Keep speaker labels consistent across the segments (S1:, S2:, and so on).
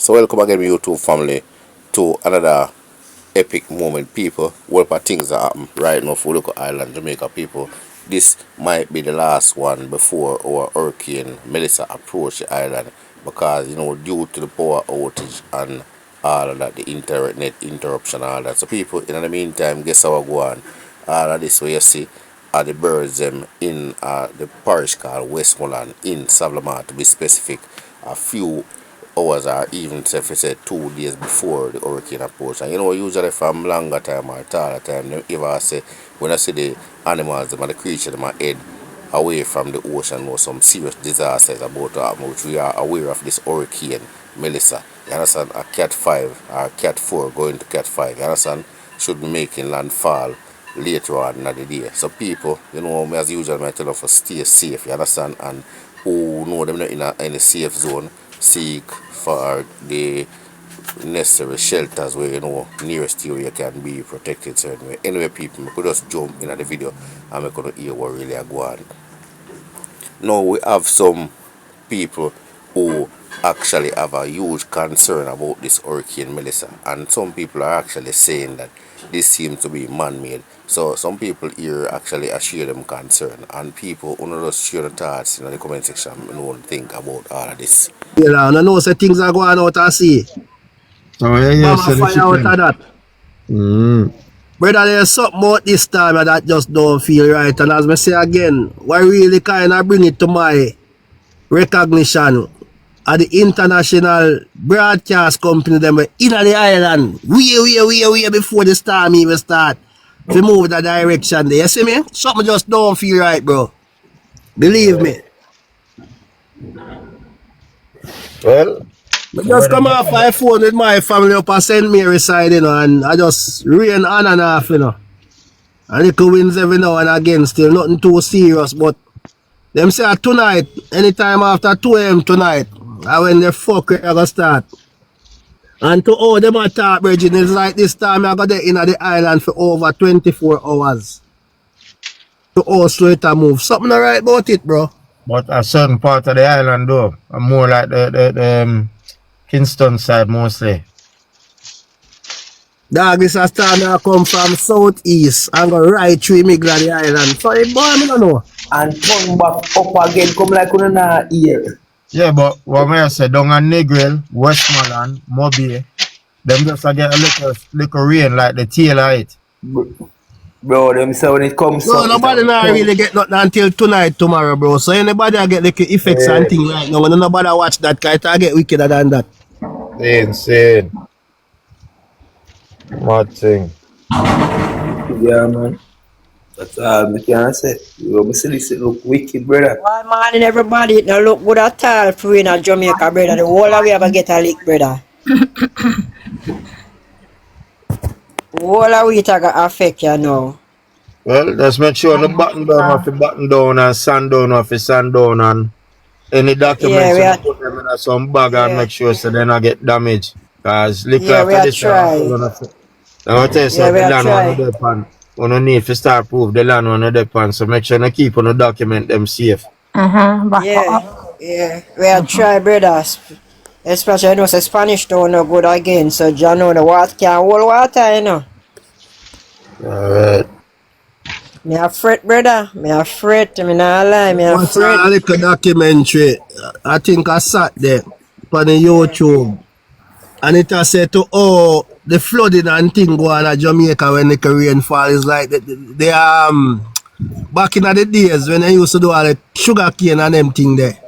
S1: So welcome again, my YouTube family, to another epic moment, people. What of things that happen right now for local island Jamaica people. This might be the last one before our hurricane Melissa approach the island, because due to the power outage and all of that, the internet interruption, all that. So people, in the meantime, guess how I go on. All of this where you see are the birds them in the parish called Westmoreland in Savlamar, to be specific. A few hours or even say if you say 2 days before the hurricane approach. And usually from longer time or taller time, them ever say when I see the animals, them and the creatures, them head away from the ocean, or some serious disasters about to happen, which we are aware of this hurricane Melissa. You understand? A Cat 5 or Cat 4 going to Cat 5, you understand? Should be making landfall later on in the day. So people, as usual, I tell them to stay safe, you understand? And who know them not in any safe zone, seek for the necessary shelters where nearest to you you can be protected certain way. Anyway, people, we could just jump in the video and we could hear what really are going on. Now we have some people who actually have a huge concern about this hurricane Melissa, and some people are actually saying that this seems to be man-made. So some people here actually share them concern, and people who just share the thoughts in the comment section think about all of this.
S2: Yeah, I know say things are going out and see.
S3: Oh yeah,
S2: Mama fire out of that. Brother, there's something about this time that just don't feel right. And as I say again, what really kind of bring it to my recognition are the international broadcast company them in the island way before the storm even start to move the direction there. You see me? Something just don't feel right, bro. Believe me.
S3: Well,
S2: I just come off my phone with my family up at St. Mary side, and I just rain on and off, And little winds every now and again, still nothing too serious, but them say tonight, anytime after 2 a.m. tonight, when the fuck are gonna start. And to all them attack, Virgin, it's like this time I got there in the island for over 24 hours. To all slow it and move. Something alright about it, bro.
S3: But a certain part of the island though, more like the Kingston side mostly.
S2: Dog, this a storm that come from southeast and go right through the middle of the island. So it boy, I don't know.
S4: And come back up again, come like on another ear.
S3: Yeah, but what I say, down on Negril, Westmoreland, Mobile, them just get a little rain like the tail of it.
S4: Bro, them say when it comes
S2: no, nobody not really get nothing until tonight, tomorrow, bro. So anybody get like effects and things right now. When nobody watch that, I get wickeder than that.
S3: Insane. Mad thing.
S4: Yeah, man. That's all I can say. You see this look wicked, brother.
S5: Well, man, everybody, it don't look good at all for in Jamaica, brother. The whole of we ever get a lick, brother. Whole of we it affect you now.
S3: Well, just make sure the button down off the button down and sand down off the sand down, and any documents you put them in some bag and make sure so they not get damaged. Because look after this I'm going to tell you something, the land on the depend. You don't need to start proof the land on the depend, so make sure you keep on the document them safe.
S5: Yeah, we are try, brothers. Especially I know say Spanish don't know good again, so you know the water can hold water,
S3: Alright.
S5: Me a fret, brother. Me a fret. Me not lie. Me a fret.
S2: I like a documentary. I think I sat there on the YouTube, and it has said to the flooding and thing go on at Jamaica when the rain fall is like they back in the days when they used to do all the sugar cane and them thing there.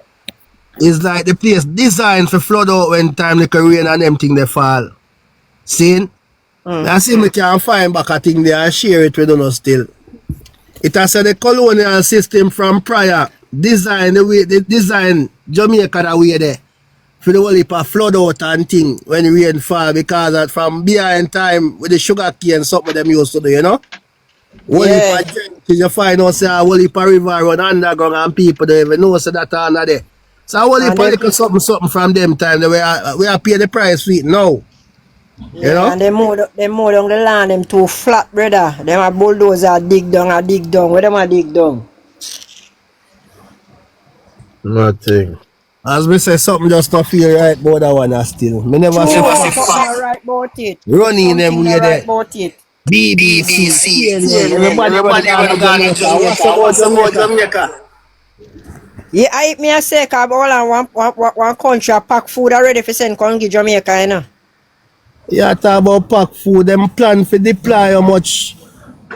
S2: It's like the place designed for flood out when time the rain and them thing they fall. See? I see me can find back a thing there and share it with us still. It has said the colonial system from prior design the way they design Jamaica that way there. For the whole heap of flood out and thing when the rain fall, because that from behind time with the sugar cane something them used to do, Whole heap of you find out say a whole heap of river run underground and people don't even know so that under there. So a whole heap of something from them time we are pay the price for it now.
S5: And they move down the land, them too flat, brother. Them a bulldozer dig down. Where them a dig down?
S3: Nothing.
S2: As me say, something just not feel right about that one still. Me never see
S5: True,
S2: facts
S5: something not right about it.
S2: running them
S5: Something
S2: way
S5: not right
S2: there.
S5: about it.
S2: BBC, CNN, everybody when
S5: Everybody
S2: gone
S5: when
S2: to
S5: gone to
S2: Jamaica. What's
S5: Jamaica.
S2: about
S5: What's about
S2: Jamaica?
S5: Jamaica? Yeah, I me a say, cause all and one country a pack food already for send come give Jamaica, you know.
S2: Yeah, talk about pack food. Them plan for deploy how much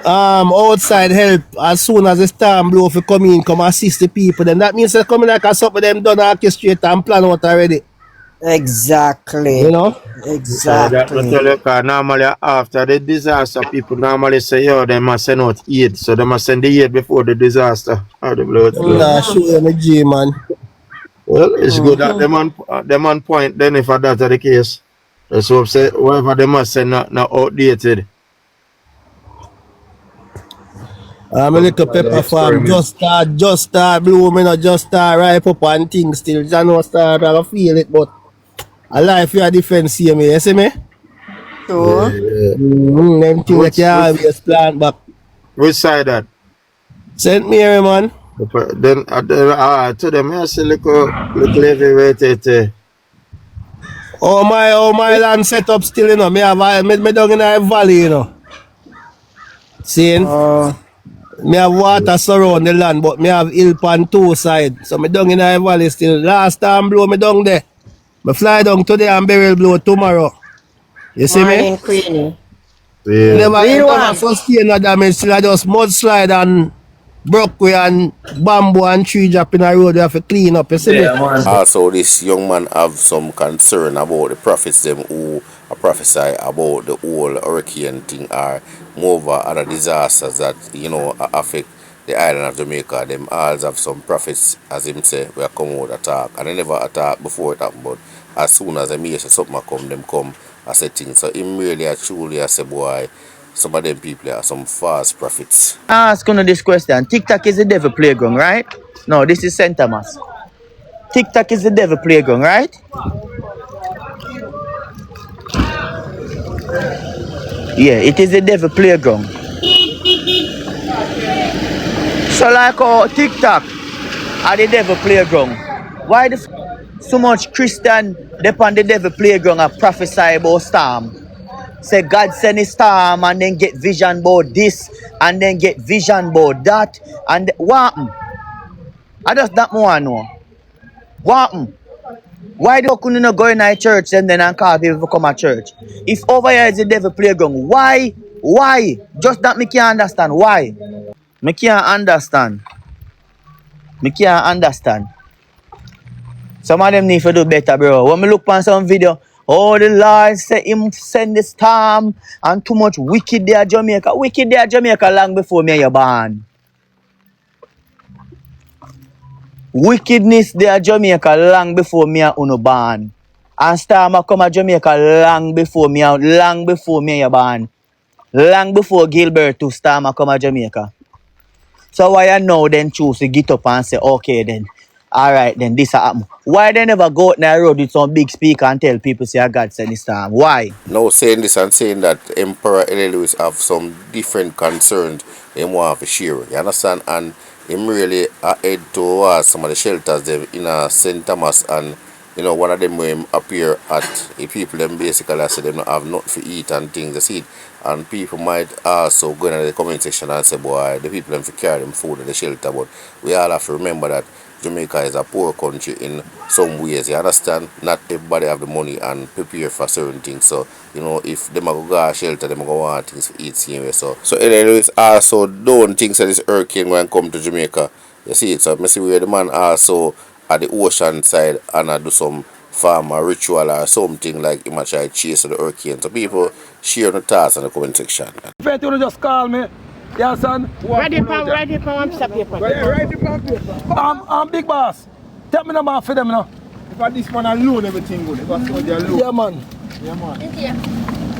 S2: outside help as soon as the storm blow for come in, come assist the people. Then that means they coming like a something them done orchestrate and plan out already. You
S5: Exactly.
S2: know?
S3: So that me
S5: Exactly.
S3: tell you, cause normally after the disaster, people normally say, yo, they must send out aid. So they must send the aid before the disaster. How the blow it go.
S2: Nah, show you my G man.
S3: Well, it's good that
S5: Mm-hmm.
S3: them on point then if that's the case. So say whatever they must send not outdated.
S2: I'm a
S3: Come
S2: little
S3: try the
S2: pepper farm.
S3: experiment.
S2: Just start blooming or just start ripe up and things still. You know start I feel it, but a life you a different see me, you see me?
S5: True.
S3: Yeah.
S2: Them things that
S3: Which
S2: you
S3: which
S2: always plant back.
S3: which side that?
S2: Saint Mary man.
S3: Then to them I say little heavyweight.
S2: Oh my land set up still, you know. Me down in a valley, you know. Seeing?
S5: Oh,
S2: Me have water surround the land, but me have hill on two sides. So me down in a valley still. Last time blow me down there. Me fly down today and barrel blow tomorrow. You see me?
S5: morning, Queenie.
S3: Yeah.
S2: It
S5: Real
S2: never
S5: one.
S2: sustain no damage, still I just mudslide and brockway and bamboo and tree drop in the road. You have to clean up, you see me?
S4: Yeah, man.
S1: Also, this young man have some concern about the prophets them who are prophesy about the whole hurricane thing or moreover other disasters that affect the island of Jamaica. Them all have some prophets, as him say, will come out attack, and they never attack before it happen. But as soon as them hear say something come, them come a say things. So him really a truly a say boy. Some of them people are some false prophets.
S6: Ask you this question. TikTok is the devil playground, right? No, this is St. Thomas. TikTok is the devil playground, right? Yeah, it is the devil playground. So like TikTok are the devil playground. Why so much Christian depend the devil playground and prophesy about storm? Say God send a storm and then get vision about this and then get vision about that and what happen? I just that more know. What happen? Why do you not go in a church and then call people to come to church? If over here is the devil playground, why? Why? Just that me can't understand. Why? Me can't understand. Me can't understand. Some of them need to do better, bro. When me look on some video, oh, the Lord say him send the storm and too much wicked there Jamaica. Wicked there Jamaica long before me and you born. Wickedness there Jamaica long before me and you born. And storm a come to Jamaica long before me and you born. Long before Gilbert to storm a come to Jamaica. So why you now then choose to get up and say, okay then, alright then, this happen. Why they never go out in the road with some big speaker and tell people say God send this storm? Why?
S1: Now saying this and saying that Emperor L. Lewis have some different concerns him want to share. You understand? And him really head towards some of the shelters them in St. Thomas, and one of them where him appear at the people them basically say them not have nothing to eat and things to see. And people might also go in the comment section and say, boy, the people them to carry them food at the shelter, but we all have to remember that Jamaica is a poor country in some ways, you understand? Not everybody have the money and prepare for certain things. So, if them go to shelter, them go want things to eat anyway. So anyways, also don't think that this hurricane when come to Jamaica. You see it, so I see where the man also at the ocean side and I do some farm or ritual or something like him try chase the hurricane. So people share the thoughts in the comment section.
S7: If you want to just call me, you understand?
S8: Ready for one piece of paper.
S7: Ready for paper. I'm big boss. Tell me number for them now.
S9: If I this man alone, everything good. If I saw the alone.
S7: Yeah, man.
S9: Yeah, man.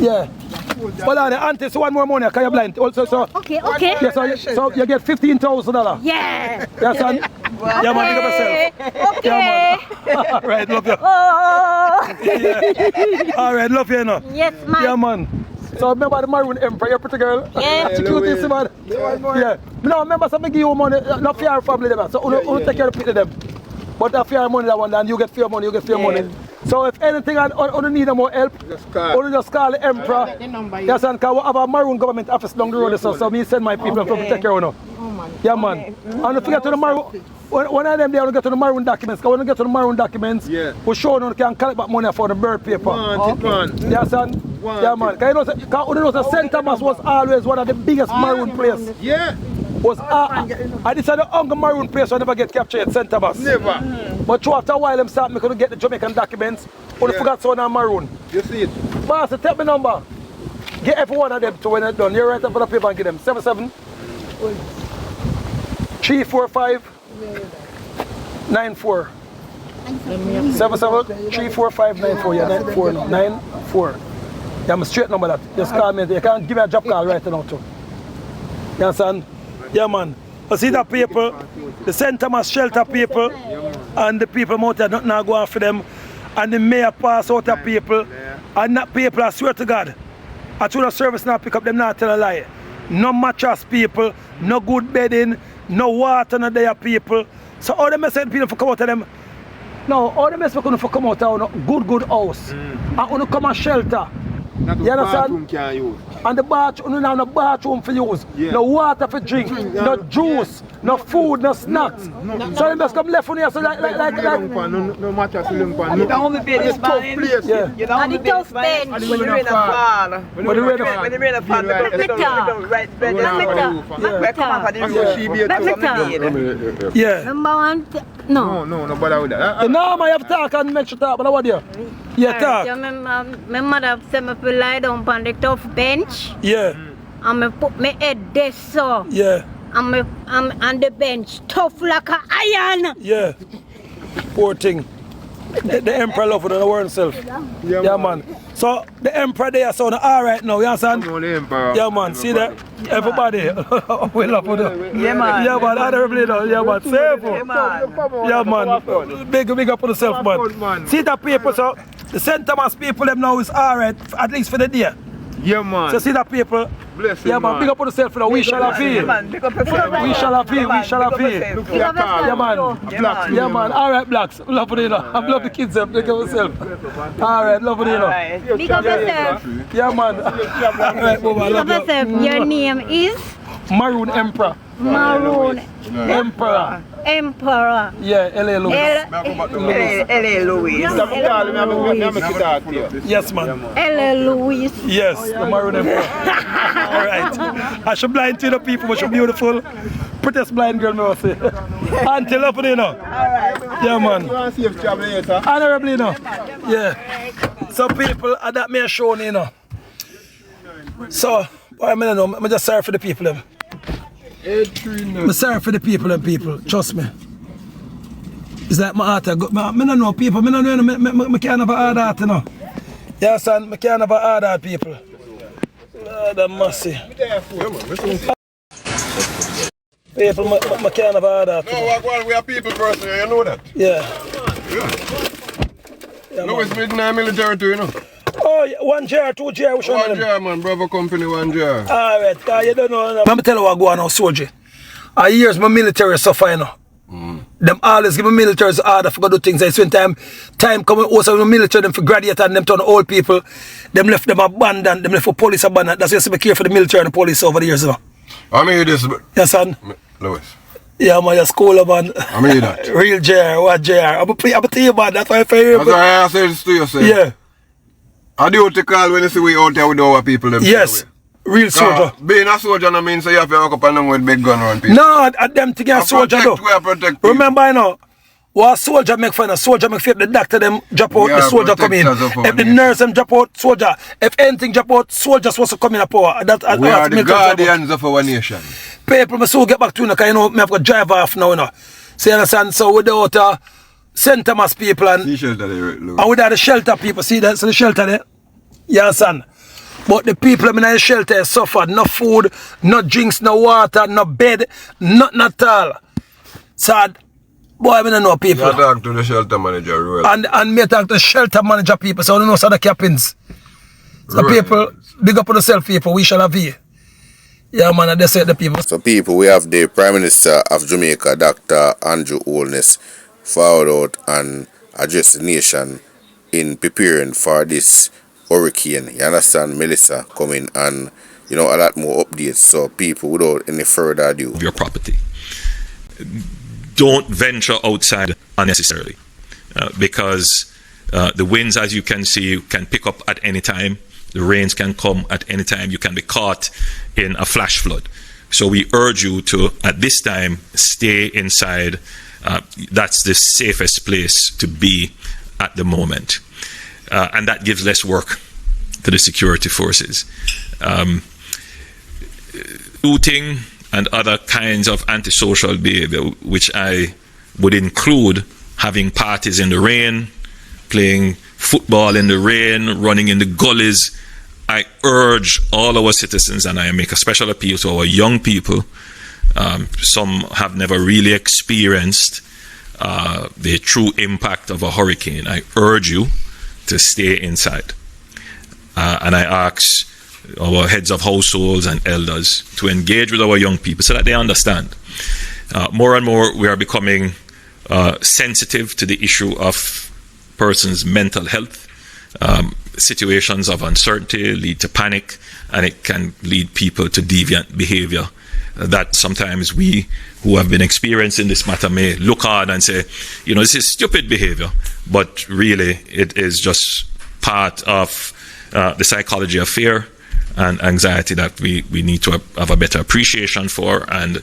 S7: Yeah. Hold on, auntie, so one more money, can you blind? Also, so,
S8: Okay.
S7: yeah, so you get $15,000.
S8: Yeah.
S7: Yeah, son? Yeah, man, big up yourself.
S8: Okay.
S7: Yeah, man. All right, love you.
S8: Oh.
S7: Yeah. All right, love you, no?
S8: Yes, man.
S7: Yeah, man. So remember the Maroon Emperor, you're pretty girl?
S8: Yeah.
S7: Security, man. Yeah. No, remember something give you money, not for your family, them. So, you take care of people, them. But if you have money that one, then you get fair money, you get fair money. So if anything on need more help, only just call the Emperor. Yes, and because we have a Maroon government office down the road, so me send my people to take care of you. Yeah, man. And if you get to the Maroon, one of them, they want to get to the Maroon documents. Because when you get to the Maroon documents, we show you can collect back money for the bird paper. Yes, and yeah, man. Because you know, St. Thomas was always one of the biggest Maroon players.
S9: Yeah.
S7: And this is the only Maroon place I never get captured at St. Thomas.
S9: Never.
S7: But after a while, them start making get the Jamaican documents. Only forgot so now Maroon.
S9: You see it?
S7: Master, take my number. Get every one of them to when it's done. You write up for the paper and give them 77 345 94. 77 345 94. Yeah, 94 now. 94. Yeah, I'm a straight number that. Just call me. You can't give me a job call right now too. You understand? Yeah, man. I see the people, the St. Thomas shelter people, and the people out there not now go after them, and the mayor pass out the people, and that people, I swear to God, I told the service now pick up them not tell a lie. No mattress people, no good bedding, no water, no there people. So all the message people for come out of them. No, all the message for come out of a good house. And when you come and shelter. You understand? And the bathroom, you don't have no bathroom for use, no water for drink, no juice, no food, no snacks. So you must come left from here, so like.
S9: No matter if you
S8: don't only be this man. You don't only be this man. When the rain fall. When the rain fall, the
S7: yeah.
S8: Number one, no.
S9: No bother with that.
S7: No, man, you have to talk and make sure talk, but what do you? Yeah, talk.
S8: My mother said me to lie down on the tough bench.
S7: Yeah.
S8: And me put my head there so.
S7: Yeah.
S8: I'm on the bench, tough like a iron.
S7: Yeah. Poor thing. The Emperor love with the word himself. Yeah, man. So the Emperor there sound alright now, you understand? Yeah, man. See that? Everybody. We love with them.
S6: Yeah, man.
S7: Yeah, man. Honorably now. Yeah, man. Safe. Yeah, man. Big up on yourself, man. See that people, so the St. Thomas people them now is alright, at least for the day.
S9: Yeah, man.
S7: So see that people.
S9: Bless
S7: yeah, man. Big up on yourself now. We shall have you. We shall have you. We shall have you. Yeah, man. Yeah, man. Alright, blacks. Love you, know. I love the kids. Big up yourself. Alright, love you, know.
S8: Big up yourself.
S7: Yeah, man. Alright, Boba.
S8: Big up yourself. Your name is?
S7: Maroon Emperor.
S8: Maroon
S7: Emperor.
S8: Emperor.
S7: Yeah, L.A. Louis.
S6: L.A. Louis.
S7: Yes, man.
S8: L.A. Louis.
S7: Yes, the Maroon Emperor. Alright. I should blind to the people, but she's beautiful. Prettiest blind girl, I say. Auntie, love you, know. Yeah, man. Honorably, know. Yeah. So people, that me show, you know. So, I mean, I'm just sorry for the people, them. I'm sorry for the people, trust me. It's like my heart, I don't know people, I don't know, I can't have a hard heart, you know. Yeah, son, I can't have a hard heart, people. That must see. People, I can't have a hard heart.
S9: No, we are people person, you know that?
S7: Yeah.
S9: Louis Smith in the military too, you know.
S7: Oh, 1 jar, 2 jar, which one?
S9: 1 jar, man. Bravo Company, 1 jar.
S7: Alright, you don't know. Let me tell you what I go on now, soldier. I years my military suffer, you know. Them always give me military order for go do things. I spend time coming also in the military, them for graduate and them turn old people. Them left them abandoned, them left for police abandoned. That's why I care for the military and the police over the years, you know.
S9: I mean this.
S7: Yes, son?
S9: Louis.
S7: Yeah, man, your school, man.
S9: I mean that.
S7: Real jar, what jar? I'm a tell you, man. That's why I feel
S9: that's why I said this to you, sir.
S7: Yeah.
S9: I do what you call when you see we out there with our people. Them
S7: yes. Real soldier.
S9: Being a soldier no means so you have to walk up on them with big gun around people.
S7: No, at them to get a soldier though. Remember, you know, what a soldier make fun of, soldier make fear the doctor them drop out, the soldier come in. If the nurse them drop out, soldier. If anything drop out, soldiers supposed to come in a power.
S9: We are the guardians of our nation.
S7: People must so get back to you, because you know, me have got drive off now, you know. See, you understand? So without St. Thomas people and without the shelter people, see that? So the shelter there? You understand? But the people in the shelter suffered. No food, no drinks, no water, no bed, nothing at all. Sad. Boy, I don't know people.
S9: You talk to the shelter manager, really.
S7: And me talk to the shelter manager people, so I don't know some of the captains. So really? People, big up on yourself people, we shall have you. Yeah, man, they say the people.
S1: So people, we have the Prime Minister of Jamaica, Dr. Andrew Holness, forward out and address the nation in preparing for this hurricane. You understand, Melissa coming and a lot more updates. So people, without any further ado,
S10: of your property. Don't venture outside unnecessarily because the winds, as you can see, can pick up at any time. The rains can come at any time. You can be caught in a flash flood. So we urge you to, at this time, stay inside. That's the safest place to be at the moment. And that gives less work to the security forces. Looting and other kinds of antisocial behavior, which I would include having parties in the rain, playing football in the rain, running in the gullies. I urge all our citizens, and I make a special appeal to our young people. Some have never really experienced the true impact of a hurricane. I urge you to stay inside. And I ask our heads of households and elders to engage with our young people so that they understand. More and more we are becoming sensitive to the issue of persons' mental health. Situations of uncertainty lead to panic, and it can lead people to deviant behavior that sometimes we who have been experiencing this matter may look on and say, this is stupid behavior, but really it is just part of the psychology of fear and anxiety that we need to have a better appreciation for, and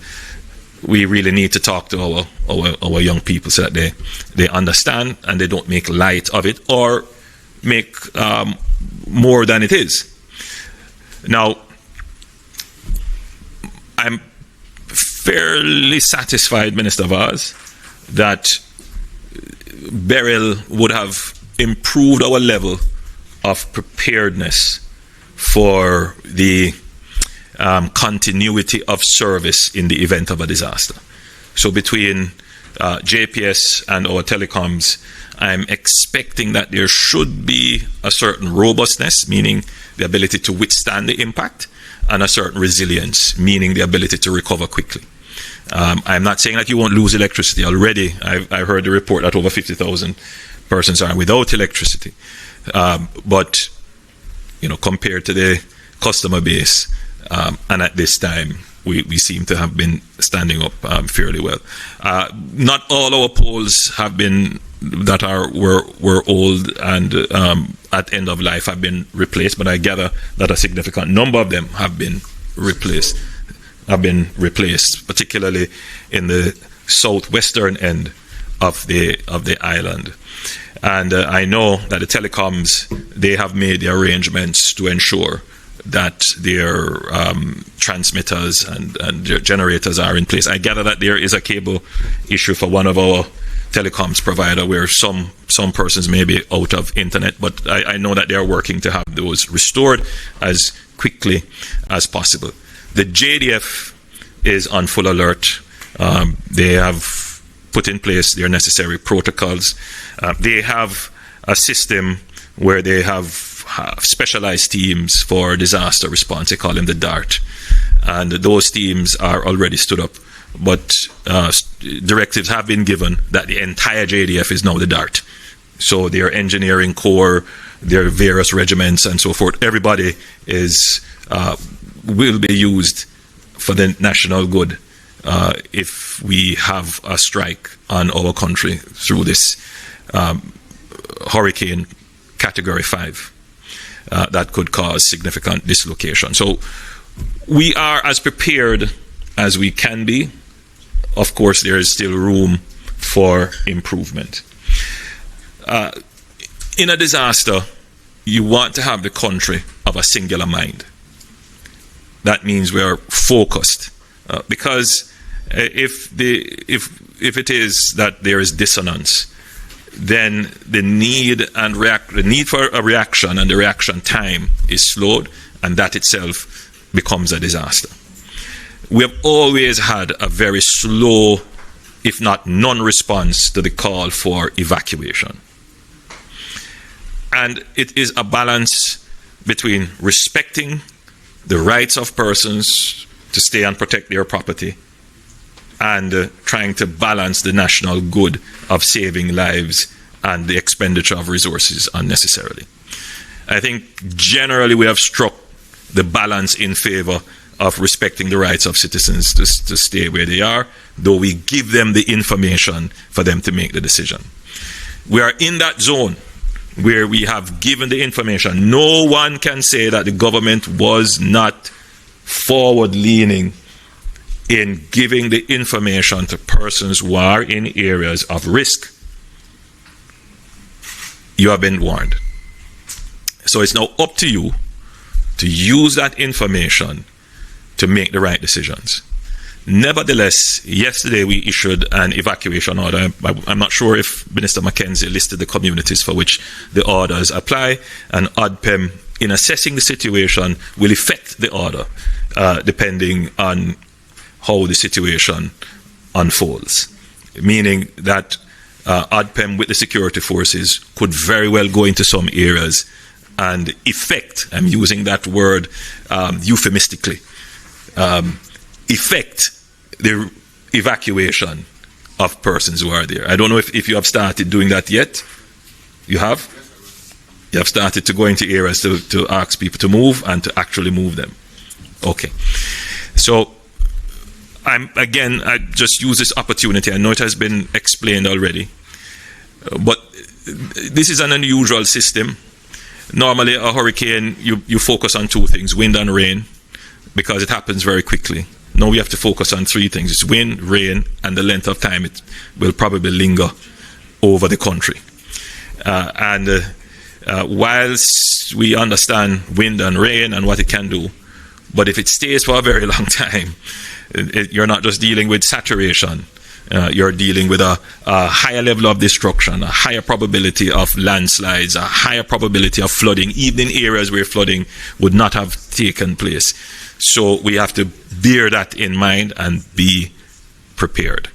S10: we really need to talk to our young people so that they understand and they don't make light of it or make more than it is. Now, I'm fairly satisfied, Minister Vaz, that Beryl would have improved our level of preparedness for the continuity of service in the event of a disaster. So between JPS and our telecoms, I'm expecting that there should be a certain robustness, meaning the ability to withstand the impact, and a certain resilience, meaning the ability to recover quickly. I'm not saying that you won't lose electricity. Already, I heard the report that over 50,000 persons are without electricity. But, compared to the customer base, and at this time, we seem to have been standing up fairly well. Not all our poles have been that were old and at end of life have been replaced, but I gather that a significant number of them have been replaced, particularly in the southwestern end of the island. And I know that the telecoms, they have made the arrangements to ensure that their transmitters and their generators are in place. I gather that there is a cable issue for one of our telecoms provider where some persons may be out of internet, but I know that they are working to have those restored as quickly as possible. The JDF is on full alert. They have put in place their necessary protocols. They have a system where they have specialized teams for disaster response. They call them the DART. And those teams are already stood up. But directives have been given that the entire JDF is now the DART. So their engineering corps, their various regiments and so forth, everybody will be used for the national good if we have a strike on our country through this hurricane category 5 that could cause significant dislocation. So we are as prepared as we can be. Of course, there is still room for improvement. In a disaster, you want to have the country of a singular mind. That means we are focused, because if it is that there is dissonance, then the need for a reaction and the reaction time is slowed, and that itself becomes a disaster. We have always had a very slow, if not non-response to the call for evacuation. And it is a balance between respecting the rights of persons to stay and protect their property and trying to balance the national good of saving lives and the expenditure of resources unnecessarily. I think generally we have struck the balance in favor of respecting the rights of citizens to stay where they are, though we give them the information for them to make the decision. We are in that zone where we have given the information. No one can say that the government was not forward-leaning in giving the information to persons who are in areas of risk. You have been warned. So it's now up to you to use that information to make the right decisions. Nevertheless, yesterday we issued an evacuation order. I'm not sure if Minister Mackenzie listed the communities for which the orders apply, and ODPEM, in assessing the situation, will effect the order depending on how the situation unfolds. Meaning that ODPEM with the security forces could very well go into some areas and effect, I'm using that word euphemistically, effect the evacuation of persons who are there. I don't know if you have started doing that yet. You have? You have started to go into areas to ask people to move and to actually move them. Okay. So, I just use this opportunity. I know it has been explained already. But this is an unusual system. Normally, a hurricane, you focus on two things, wind and rain, because it happens very quickly. Now we have to focus on three things. It's wind, rain, and the length of time it will probably linger over the country. Whilst we understand wind and rain and what it can do, but if it stays for a very long time, you're not just dealing with saturation. You're dealing with a higher level of destruction, a higher probability of landslides, a higher probability of flooding, even in areas where flooding would not have taken place. So we have to bear that in mind and be prepared.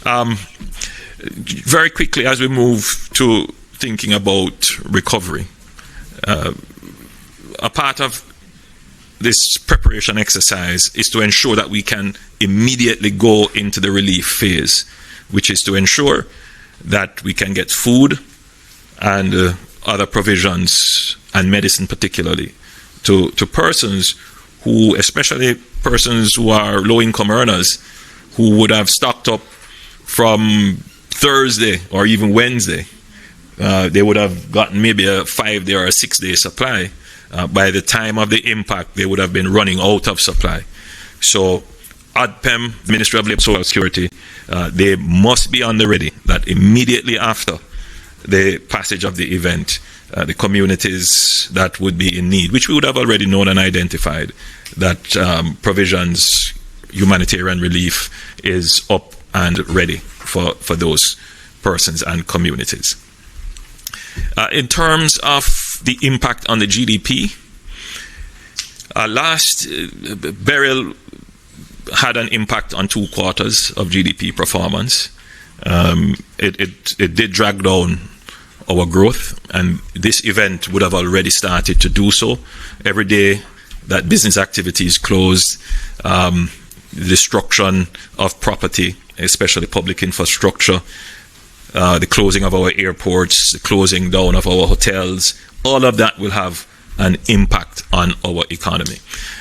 S10: Very quickly, as we move to thinking about recovery, a part of this preparation exercise is to ensure that we can immediately go into the relief phase, which is to ensure that we can get food and other provisions and medicine particularly to persons who, especially persons who are low-income earners, who would have stocked up from Thursday or even Wednesday. They would have gotten maybe a 5-day or a 6-day supply. By the time of the impact, they would have been running out of supply. So ODPEM, Ministry of Labour and Social Security, they must be on the ready that immediately after the passage of the event, the communities that would be in need, which we would have already known and identified, that provisions, humanitarian relief is up and ready for those persons and communities. In terms of the impact on the GDP, last burial had an impact on 2 quarters of GDP performance. It did drag down our growth, and this event would have already started to do so. Every day that business activity is closed, destruction of property, especially public infrastructure, the closing of our airports, the closing down of our hotels, all of that will have an impact on our economy.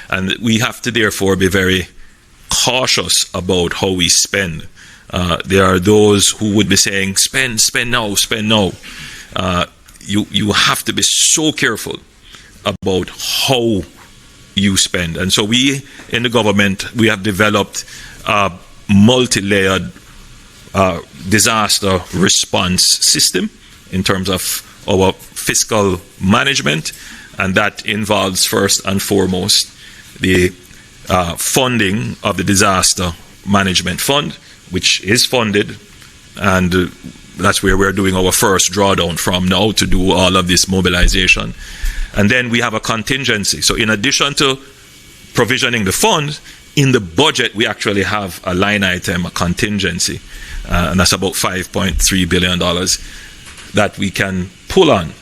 S10: And we have to therefore be very cautious about how we spend. There are those who would be saying, spend now, spend now. You have to be so careful about how you spend. And so we, in the government, we have developed a multi-layered disaster response system in terms of our fiscal management, and that involves first and foremost the funding of the disaster management fund, which is funded, and that's where we're doing our first drawdown from now to do all of this mobilization. And then we have a contingency. So in addition to provisioning the fund, in the budget we actually have a line item, a contingency, and that's about $5.3 billion that we can pull on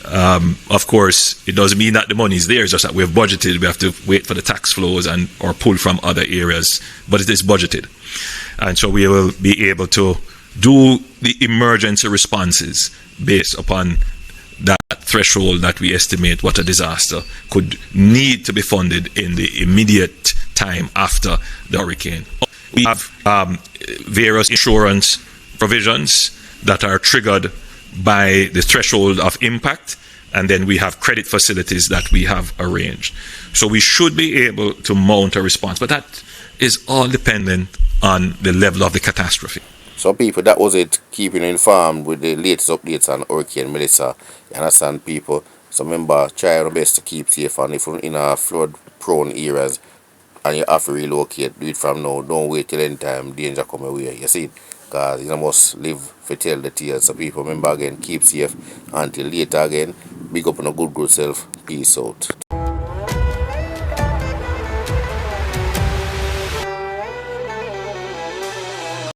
S10: Of course, it doesn't mean that the money is there. It's just that we have budgeted. We have to wait for the tax flows and or pull from other areas, but it is budgeted, and so we will be able to do the emergency responses based upon that threshold that we estimate what a disaster could need to be funded in the immediate time after the hurricane. We have various insurance provisions that are triggered by the threshold of impact, and then we have credit facilities that we have arranged. So we should be able to mount a response, but that is all dependent on the level of the catastrophe.
S1: So people, that was it. Keeping informed with the latest updates on Hurricane Melissa. You understand, people? So remember, try your best to keep safe, and if you're in a flood prone areas and you have to relocate, do it from now. Don't wait till any time danger come away. You see? Because you must live to tell the tales. So people, remember again, keep safe until later again. Big up on a good self. Peace out.